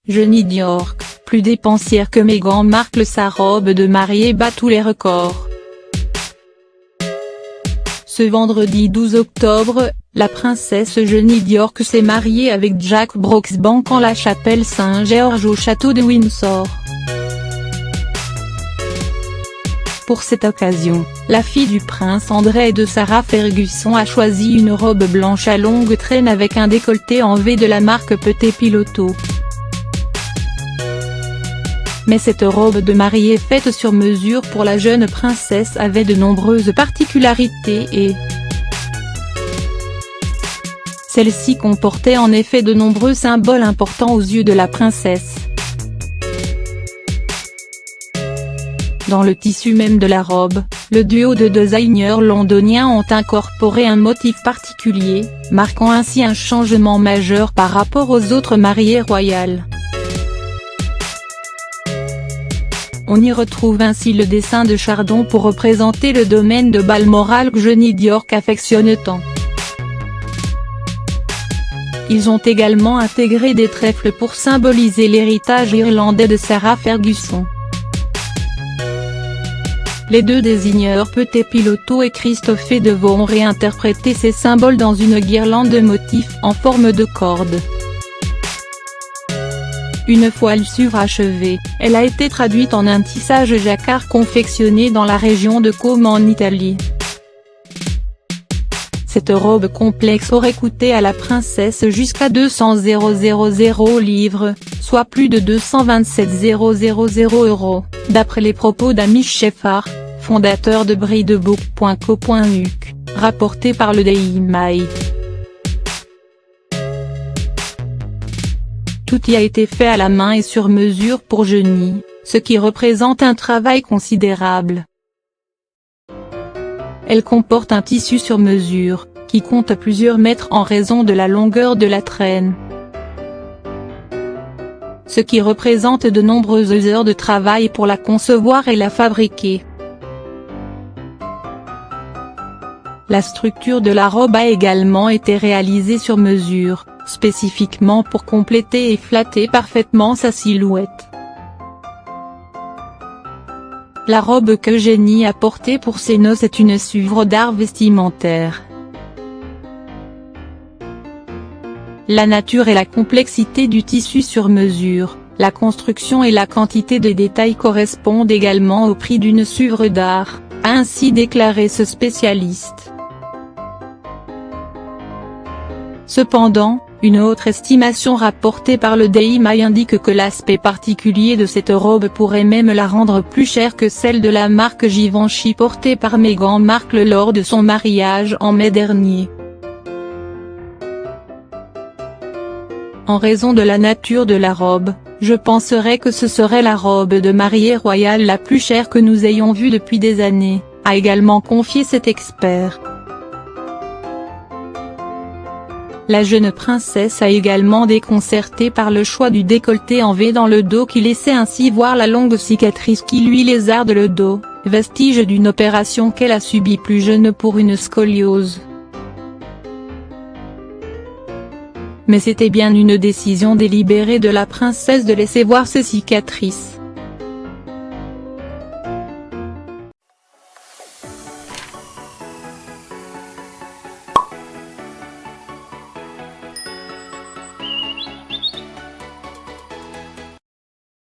Jenny Dior, plus dépensière que Meghan Markle, sa robe de mariée bat tous les records. Ce vendredi 12 octobre, la princesse Jenny Dior s'est mariée avec Jack Brooksbank en la chapelle Saint-Georges au château de Windsor. Pour cette occasion, la fille du prince André et de Sarah Ferguson a choisi une robe blanche à longue traîne avec un décolleté en V de la marque Petit Piloto. Mais cette robe de mariée faite sur mesure pour la jeune princesse avait de nombreuses particularités et celle-ci comportait en effet de nombreux symboles importants aux yeux de la princesse. Dans le tissu même de la robe, le duo de designers londoniens ont incorporé un motif particulier, marquant ainsi un changement majeur par rapport aux autres mariées royales. On y retrouve ainsi le dessin de Chardon pour représenter le domaine de Balmoral que Jenny Dior affectionne tant. Ils ont également intégré des trèfles pour symboliser l'héritage irlandais de Sarah Ferguson. Les deux designers Petit Piloto et Christophe Deveau ont réinterprété ces symboles dans une guirlande de motifs en forme de corde. Une fois surachevée, elle a été traduite en un tissage jacquard confectionné dans la région de Como en Italie. Cette robe complexe aurait coûté à la princesse jusqu'à 200 000 livres, soit plus de 227 000 €, d'après les propos d'Amish Shepard, fondateur de bridebook.co.uk, rapporté par le Daily Mail. Tout y a été fait à la main et sur mesure pour Jenny, ce qui représente un travail considérable. Elle comporte un tissu sur mesure, qui compte plusieurs mètres en raison de la longueur de la traîne. Ce qui représente de nombreuses heures de travail pour la concevoir et la fabriquer. La structure de la robe a également été réalisée sur mesure, spécifiquement pour compléter et flatter parfaitement sa silhouette. La robe que Jenny a portée pour ses noces est une œuvre d'art vestimentaire. La nature et la complexité du tissu sur mesure, la construction et la quantité de détails correspondent également au prix d'une œuvre d'art, a ainsi déclaré ce spécialiste. Cependant, une autre estimation rapportée par le Daily Mail indique que l'aspect particulier de cette robe pourrait même la rendre plus chère que celle de la marque Givenchy portée par Meghan Markle lors de son mariage en mai dernier. En raison de la nature de la robe, je penserais que ce serait la robe de mariée royale la plus chère que nous ayons vue depuis des années, a également confié cet expert. La jeune princesse a également déconcerté par le choix du décolleté en V dans le dos qui laissait ainsi voir la longue cicatrice qui lui lézarde le dos, vestige d'une opération qu'elle a subie plus jeune pour une scoliose. Mais c'était bien une décision délibérée de la princesse de laisser voir ses cicatrices.